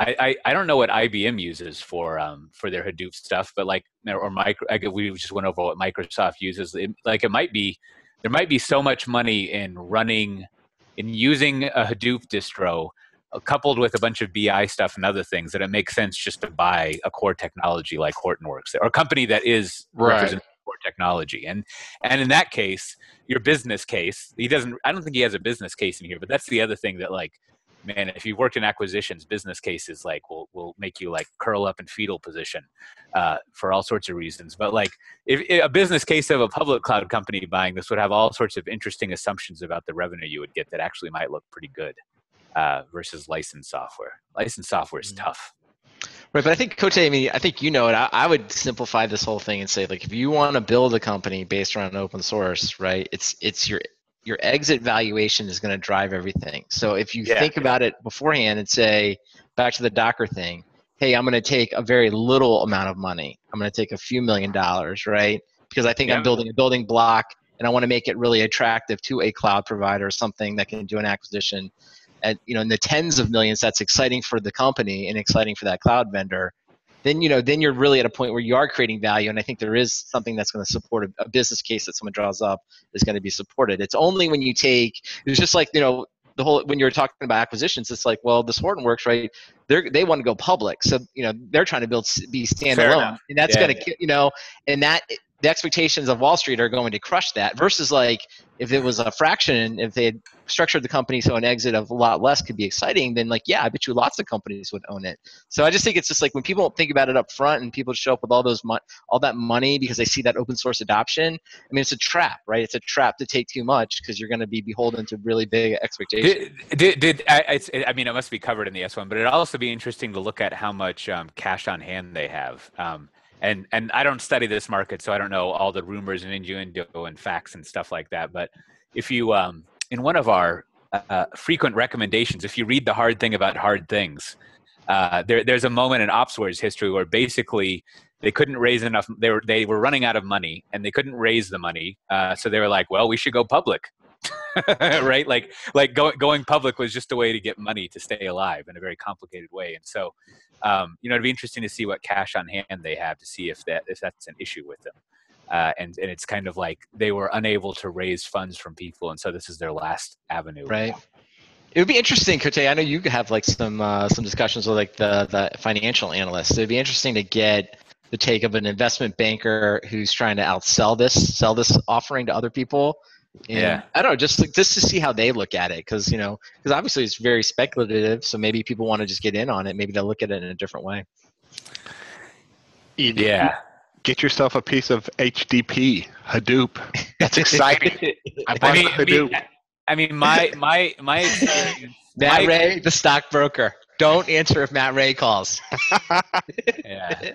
I don't know what IBM uses for their Hadoop stuff, but like we just went over what Microsoft uses. There might be so much money in using a Hadoop distro coupled with a bunch of BI stuff and other things that it makes sense just to buy a core technology like Hortonworks, or a company that is representing core technology. And in that case, your business case, I don't think he has a business case in here, but that's the other thing that like, man, if you've worked in acquisitions, business cases like will make you like curl up in fetal position for all sorts of reasons. But like if a business case of a public cloud company buying this would have all sorts of interesting assumptions about the revenue you would get that actually might look pretty good. versus licensed software. Licensed software is tough. Right, but I think Cote, I think you know it. I would simplify this whole thing and say, like, if you want to build a company based around open source, right? It's your exit valuation is going to drive everything. So if you think about it beforehand and say, back to the Docker thing, hey, I'm going to take a very little amount of money. I'm going to take a few $1,000,000, right? Because I think I'm building a building block, and I want to make it really attractive to a cloud provider, something that can do an acquisition at, in the tens of millions. That's exciting for the company and exciting for that cloud vendor. Then you're really at a point where you are creating value, and I think there is something that's going to support a business case that someone draws up is going to be supported. It's only when you take, it's just like, the whole, when you're talking about acquisitions, it's like, well, this Hortonworks, right? They want to go public, so they're trying to be standalone, and that's going to, and that the expectations of Wall Street are going to crush that. Versus, like, if it was a fraction, if they had structured the company so an exit of a lot less could be exciting, then, like, I bet you lots of companies would own it. So I just think it's just like, when people don't think about it up front and people show up with all that money because they see that open source adoption, I mean, it's a trap, right? It's a trap to take too much, because you're going to be beholden to really big expectations. I mean, it must be covered in the S1, but it'd also be interesting to look at how much cash on hand they have. And I don't study this market, so I don't know all the rumors and innuendo and facts and stuff like that. But if you, in one of our frequent recommendations, if you read The Hard Thing About Hard Things, there's a moment in OpsWare's history where basically they couldn't raise enough. They were running out of money, and they couldn't raise the money. So they were like, well, we should go public. Right? Like going public was just a way to get money to stay alive in a very complicated way. And so, it'd be interesting to see what cash on hand they have, to see if that's an issue with them. And it's kind of like they were unable to raise funds from people, and so this is their last avenue. Right. It would be interesting, Cote. I know you have like some discussions with like the financial analysts. It'd be interesting to get the take of an investment banker who's trying to sell this offering to other people. And I don't know, just to see how they look at it, because obviously it's very speculative. So maybe people want to just get in on it. Maybe they'll look at it in a different way. Get yourself a piece of HDP, Hadoop. That's exciting. Hadoop. I mean, my experience. Matt Ray, the stockbroker. Don't answer if Matt Ray calls.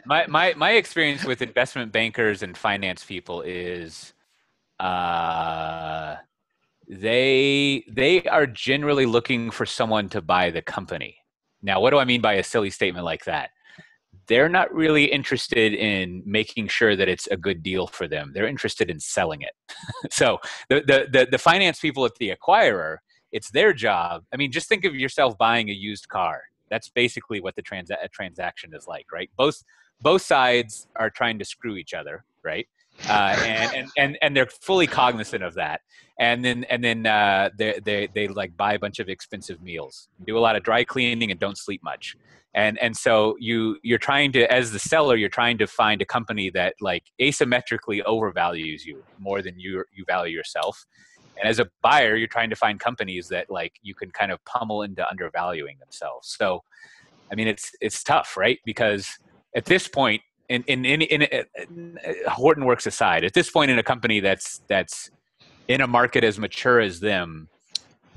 My experience with investment bankers and finance people is, they are generally looking for someone to buy the company. Now, what do I mean by a silly statement like that? They're not really interested in making sure that it's a good deal for them. They're interested in selling it. So the finance people at the acquirer, it's their job. I mean, just think of yourself buying a used car. That's basically what the transaction is like, right? Both sides are trying to screw each other, right? And they're fully cognizant of that. And then they like buy a bunch of expensive meals, do a lot of dry cleaning, and don't sleep much. And so you're trying to, as the seller, you're trying to find a company that like asymmetrically overvalues you more than you value yourself. And as a buyer, you're trying to find companies that like you can kind of pummel into undervaluing themselves. So, I mean, it's tough, right? Because at this point, in Hortonworks aside, at this point in a company that's in a market as mature as them,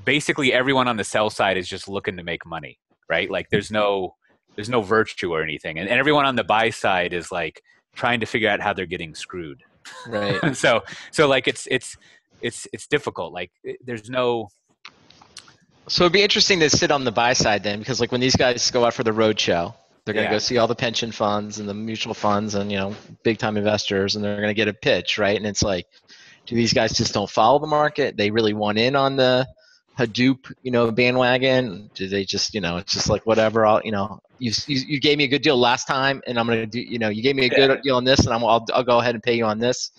basically everyone on the sell side is just looking to make money, right? Like there's no virtue or anything, and everyone on the buy side is like trying to figure out how they're getting screwed, right? so like it's difficult. Like there's no. So it'd be interesting to sit on the buy side then, because like when these guys go out for the road show, they're going to go see all the pension funds and the mutual funds and big time investors, and they're going to get a pitch, right? And it's like, do these guys just don't follow the market? They really want in on the Hadoop, bandwagon? Do they just, it's just like whatever? You gave me a good deal last time, and I'm going to do, you gave me a good deal on this, and I'll go ahead and pay you on this.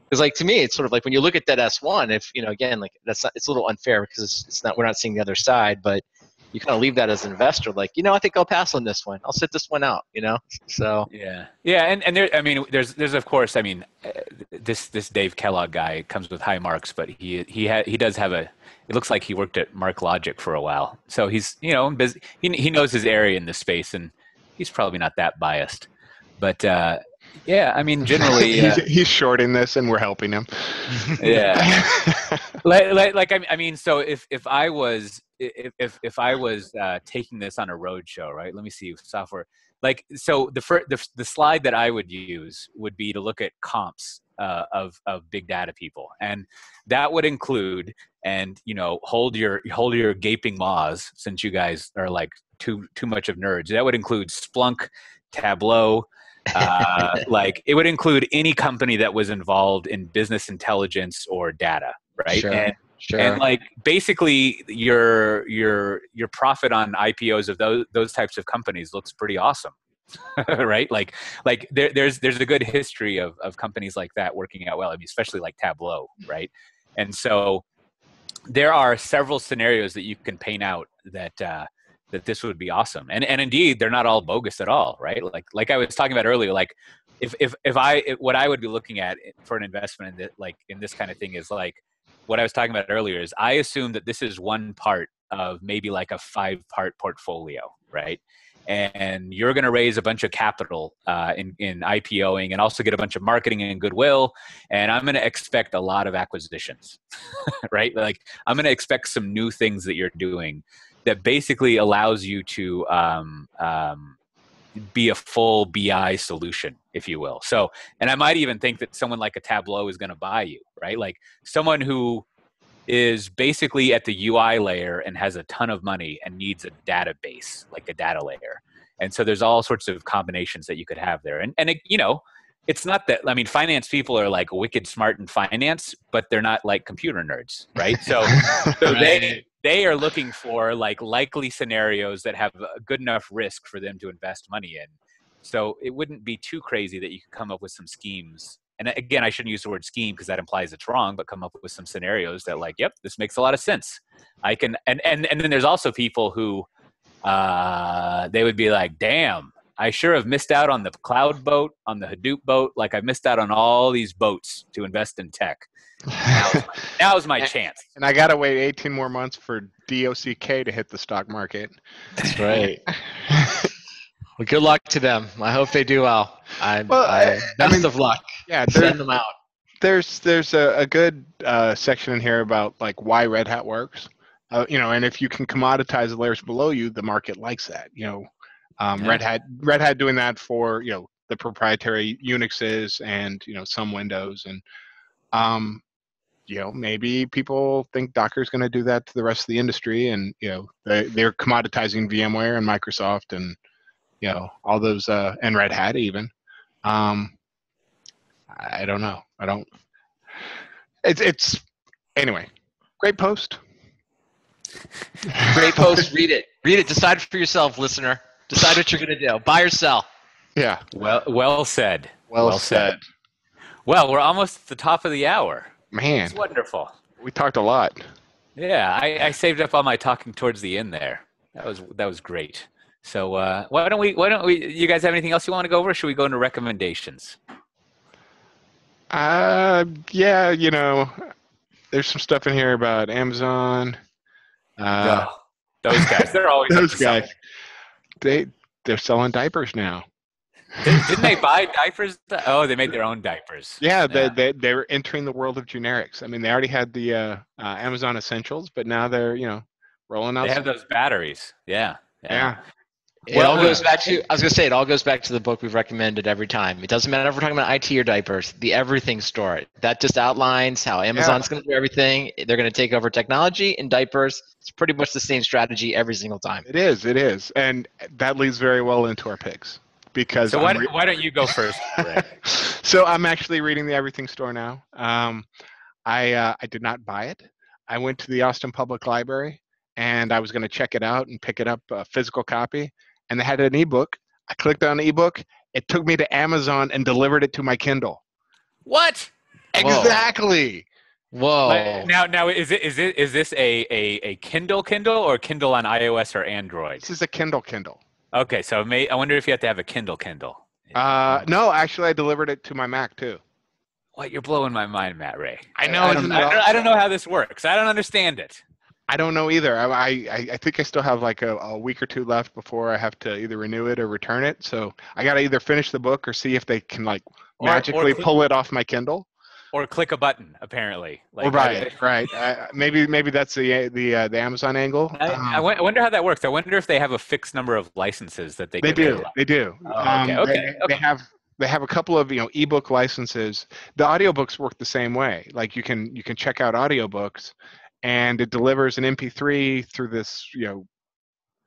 Because like to me, it's sort of like when you look at that S1, if again, like it's a little unfair because it's not, we're not seeing the other side, but you kind of leave that as an investor, like, I think I'll pass on this one. I'll sit this one out, So yeah, and there, I mean, there's of course, I mean, this Dave Kellogg guy comes with high marks, but he does have it looks like he worked at MarkLogic for a while, so he's busy. He knows his area in this space, and he's probably not that biased, but Yeah, I mean, generally, he's shorting this, and we're helping him. Yeah. I mean, so if I was taking this on a road show, right? Let me see software. So the slide that I would use would be to look at comps of big data people, and that would include, and hold your gaping maws, since you guys are like too much of nerds. That would include Splunk, Tableau. It would include any company that was involved in business intelligence or data, right? Sure. And like basically your profit on IPOs of those types of companies looks pretty awesome. Right? There's a good history of companies like that working out well. I mean, especially like Tableau, right? And so there are several scenarios that you can paint out that this would be awesome. And indeed, they're not all bogus at all, right? Like I was talking about earlier, like what I would be looking at for an investment in this kind of thing is like what I was talking about earlier is I assume that this is one part of maybe like a 5-part portfolio, right? And you're going to raise a bunch of capital in IPOing, and also get a bunch of marketing and goodwill. And I'm going to expect a lot of acquisitions, right? Like I'm going to expect some new things that you're doing that basically allows you to be a full BI solution, if you will. So, and I might even think that someone like a Tableau is going to buy you, right? Like someone who is basically at the UI layer and has a ton of money and needs a database, like a data layer. And so there's all sorts of combinations that you could have there. And it's not that, I mean, finance people are like wicked smart in finance, but they're not like computer nerds, right? So right. They are looking for like likely scenarios that have a good enough risk for them to invest money in. So it wouldn't be too crazy that you could come up with some schemes. And again, I shouldn't use the word scheme because that implies it's wrong, but come up with some scenarios that like, yep, this makes a lot of sense. I can, and then there's also people who they would be like, damn, I sure have missed out on the cloud boat, on the Hadoop boat. Like I missed out on all these boats to invest in tech. Now's my chance. And I got to wait 18 more months for DOCK to hit the stock market. That's right. Well, good luck to them. I hope they do well. Best of luck. Yeah, send them out. There's a good section in here about like why Red Hat works. And if you can commoditize the layers below you, the market likes that. Red Hat doing that for the proprietary Unixes and some Windows, and maybe people think Docker is going to do that to the rest of the industry, and they're commoditizing VMware and Microsoft and all those and Red Hat even. I don't know. It's anyway. Great post. Great post. Read it. Decide for yourself, listener. Decide what you're going to do. Buy or sell. Yeah. Well said. Well said. Well, we're almost at the top of the hour. Man, it's wonderful. We talked a lot. Yeah, I saved up all my talking towards the end there. That was great. So why don't we? You guys have anything else you want to go over? Or should we go into recommendations? Yeah, there's some stuff in here about Amazon. Those guys, they're always those guys. They're selling diapers now. Didn't they buy diapers? Oh, they made their own diapers. Yeah, they were entering the world of generics. I mean, they already had the Amazon Essentials, but now they're rolling out. They have those batteries. Yeah. It all goes back to, I was going to say, it all goes back to the book we've recommended every time. It doesn't matter if we're talking about IT or diapers, the everything store. That just outlines how Amazon's going to do everything. They're going to take over technology and diapers. It's pretty much the same strategy every single time. It is. And that leads very well into our picks. Because so why don't you go first, Ray? So I'm actually reading the Everything Store now. I did not buy it. I went to the Austin Public Library, and I was going to check it out and pick it up, a physical copy. And they had an ebook. I clicked on the ebook. It took me to Amazon and delivered it to my Kindle. What? Exactly. Whoa. Now is this a Kindle or Kindle on iOS or Android? This is a Kindle. Okay, so I wonder if you have to have a Kindle. No, actually, I delivered it to my Mac too. What? You're blowing my mind, Matt Ray. I know. I don't know how this works. I don't understand it. I don't know either. I think I still have like a week or two left before I have to either renew it or return it. So I got to either finish the book or see if they can like magically pull it off my Kindle. Or click a button, apparently. Like, right. Maybe that's the Amazon angle. I wonder how that works. I wonder if they have a fixed number of licenses that they do. They do. Oh, They have a couple of ebook licenses. The audiobooks work the same way. Like you can check out audiobooks, and it delivers an MP3 through this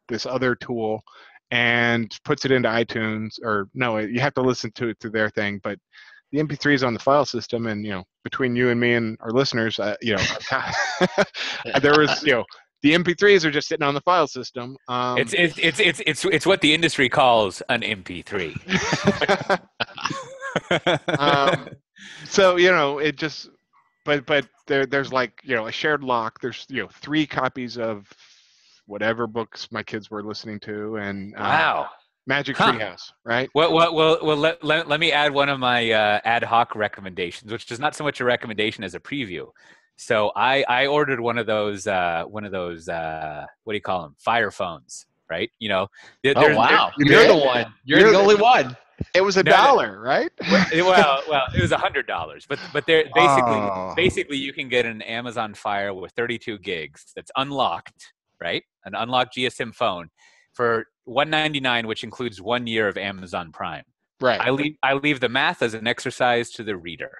this other tool, and puts it into iTunes. Or no, you have to listen to it through their thing, but the MP3 is on the file system, and between you and me and our listeners, there was the MP3s are just sitting on the file system. It's what the industry calls an MP3. So it just, but there's like a shared lock. There's 3 copies of whatever books my kids were listening to, and wow. Magic Treehouse, right? Well, let me add one of my ad hoc recommendations, which is not so much a recommendation as a preview. So I ordered one of those what do you call them? Fire phones, right? Oh wow, you're the one. You're the only one. It was $1, right? Well, it was $100, but they're basically you can get an Amazon Fire with 32 gigs that's unlocked, right? An unlocked GSM phone for $199, which includes 1 year of Amazon Prime. Right. I leave the math as an exercise to the reader,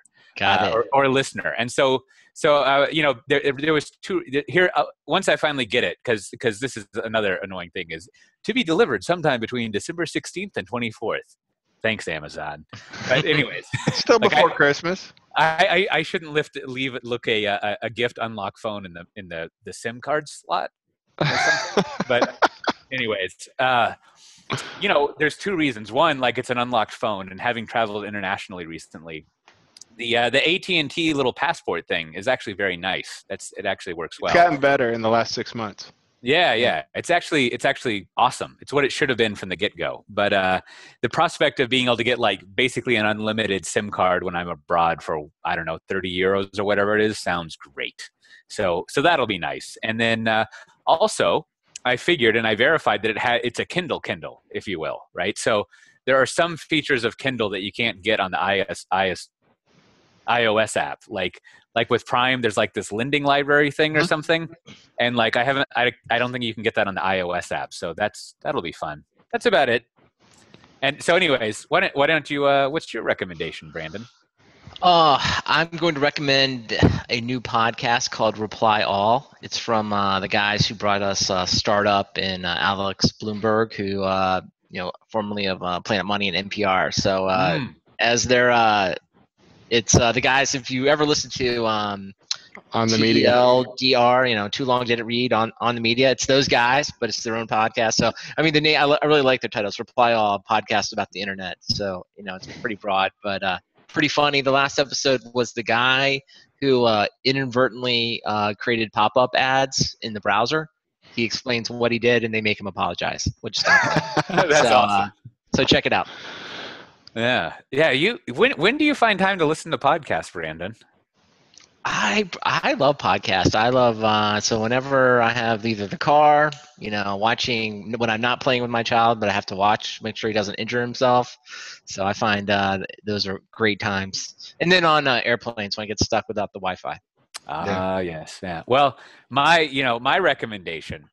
or listener. And so there was 2 here. Once I finally get it, because this is another annoying thing, is to be delivered sometime between December 16th and 24th. Thanks, Amazon. But anyways, still before Christmas. I shouldn't look a gift unlock phone in the SIM card slot or something. But anyways, there's 2 reasons. One, like it's an unlocked phone, and having traveled internationally recently, the AT&T little passport thing is actually very nice. It actually works well. It's gotten better in the last 6 months. Yeah. It's actually awesome. It's what it should have been from the get-go. But the prospect of being able to get like basically an unlimited SIM card when I'm abroad for, I don't know, 30 euros or whatever it is sounds great. So that'll be nice. And then also I figured and I verified that it's a Kindle, if you will, right? So there are some features of Kindle that you can't get on the iOS app, like with Prime, there's like this lending library thing or something, and like I don't think you can get that on the iOS app. So that'll be fun. That's about it. And so, anyways, why don't you? What's your recommendation, Brandon? I'm going to recommend a new podcast called Reply All. It's from the guys who brought us Startup and Alex Bloomberg, who formerly of Planet Money and NPR. So as their it's the guys, if you ever listen to on the media, DR, Too Long Didn't Read on the media, it's those guys, but it's their own podcast. So, I mean, the name, I really like their titles, Reply All, podcast about the internet. So, it's pretty broad, but pretty funny. The last episode was the guy who inadvertently created pop-up ads in the browser. He explains what he did, and they make him apologize, which is that's awesome. So check it out. Yeah. When do you find time to listen to podcasts, Brandon? I love podcasts. I love so whenever I have either the car, watching when I'm not playing with my child, but I have to make sure he doesn't injure himself. So I find those are great times. And then on airplanes when I get stuck without the Wi-Fi. Yes. Yeah. Well, my recommendation.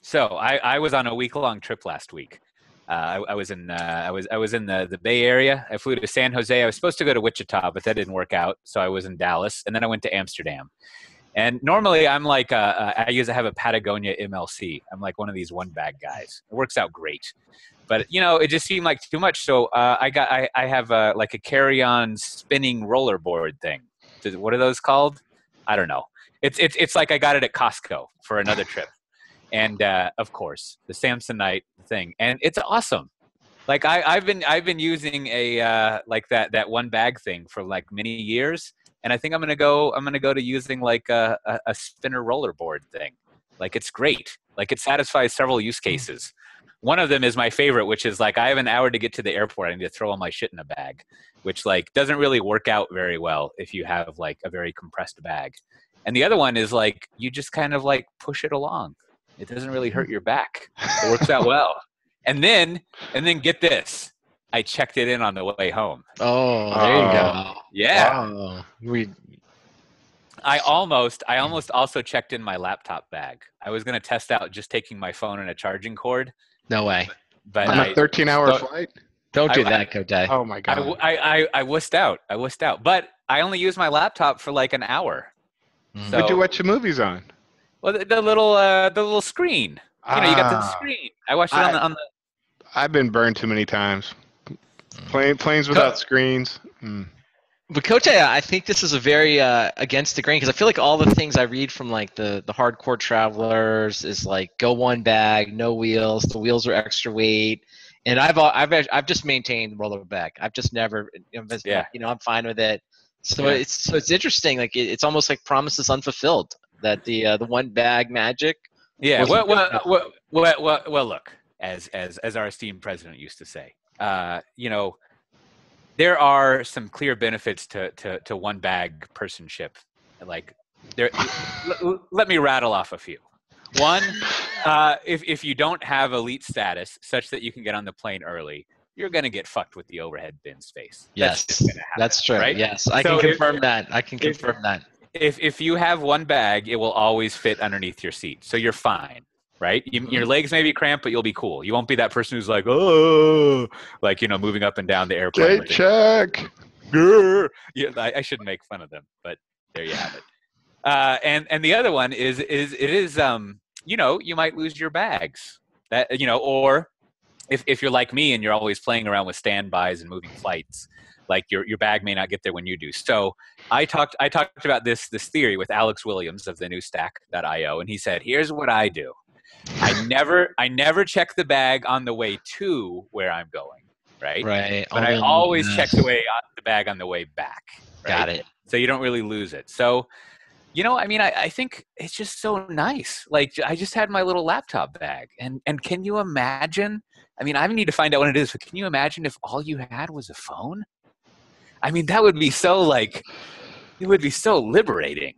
So I was on a week-long trip last week. I was in the Bay Area. I flew to San Jose. I was supposed to go to Wichita, but that didn't work out. So I was in Dallas, and then I went to Amsterdam. And normally I'm like I used to have a Patagonia MLC. I'm like one of these one bag guys. It works out great, but it just seemed like too much. So I have like a carry-on spinning rollerboard thing. What are those called? I don't know. It's like I got it at Costco for another trip. And of course, the Samsonite thing, and it's awesome. Like I've been using a like that one bag thing for like many years, and I think I'm gonna go to using like a spinner rollerboard thing. Like it's great. Like it satisfies several use cases. One of them is my favorite, which is like I have an hour to get to the airport. I need to throw all my shit in a bag, which like doesn't really work out very well if you have like a very compressed bag. And the other one is like you just kind of like push it along. It doesn't really hurt your back. It works out well. And then get this. I checked it in on the way home. Oh, there you go. Yeah. Wow. I almost also checked in my laptop bag. I was going to test out just taking my phone and a charging cord. No way. But on a 13-hour flight? Don't do that, Cote. Oh my God. I wussed out. But I only used my laptop for like an hour. So, What'd you watch your movies on? Well, the little screen. You know, you got the screen. I watched it on the. I've been burned too many times. Planes without screens. But Cote, I think this is a very against the grain because I feel like all the things I read from like the hardcore travelers is like go one bag, no wheels. The wheels are extra weight, and I've just maintained roller bag. I've just never, I'm fine with it. So it's interesting. Like it's almost like promises unfulfilled that the one bag magic. Yeah. Well, look, as our esteemed president used to say, there are some clear benefits to one bag personship. Like let me rattle off a few. One, if you don't have elite status such that you can get on the plane early, you're going to get fucked with the overhead bin space. Yes, that's true. Right? Yes, I can confirm that. If you have one bag, it will always fit underneath your seat, so you're fine. Right? Your legs may be cramped, but you'll be cool. You won't be that person who's like, oh, like, moving up and down the airplane. Gate check. Yeah, I shouldn't make fun of them, but there you have it. And the other one is you might lose your bags. That or if you're like me and you're always playing around with standbys and moving flights, like your bag may not get there when you do. So I talked about this theory with Alex Williams of the new Stack.io, and he said, here's what I do. I never check the bag on the way to where I'm going, right? Right. But I always check the bag on the way back. Right? Got it. So you don't really lose it. So, I think it's just so nice. Like I just had my little laptop bag, and can you imagine? I mean, I need to find out what it is, but can you imagine if all you had was a phone? I mean, that would be so liberating.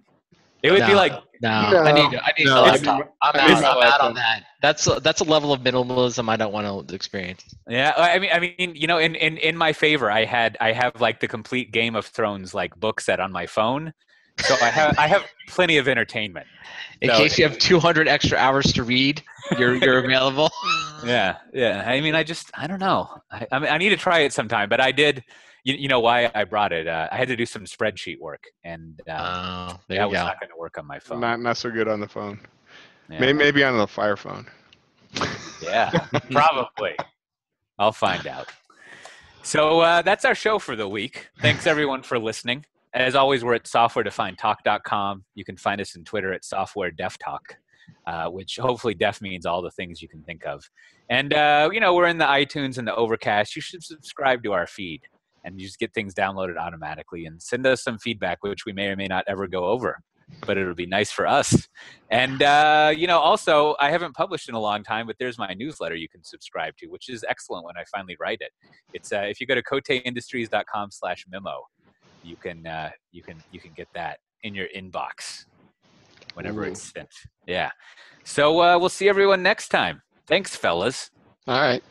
It would be like, no. I need a laptop. I'm out on that. That's a level of minimalism I don't want to experience. Yeah, I mean, in my favor, I have like the complete Game of Thrones like book set on my phone, so I have plenty of entertainment. In case you have 200 extra hours to read, you're available. Yeah. I mean, I don't know. I need to try it sometime, but I did. You know why I brought it? I had to do some spreadsheet work, and that was not going to work on my phone. Not so good on the phone. Yeah. Maybe on the Fire phone. Yeah, probably. I'll find out. So that's our show for the week. Thanks, everyone, for listening. As always, we're at softwaredefinedtalk.com. You can find us on Twitter at softwaredeftalk, which hopefully def means all the things you can think of. And, we're in the iTunes and the Overcast. You should subscribe to our feed, and you just get things downloaded automatically, and send us some feedback, which we may or may not ever go over, but it'll be nice for us. And, also, I haven't published in a long time, but there's my newsletter you can subscribe to, which is excellent when I finally write it. It's if you go to coteindustries.com/memo, you can get that in your inbox whenever it's sent. Yeah. So we'll see everyone next time. Thanks, fellas. All right.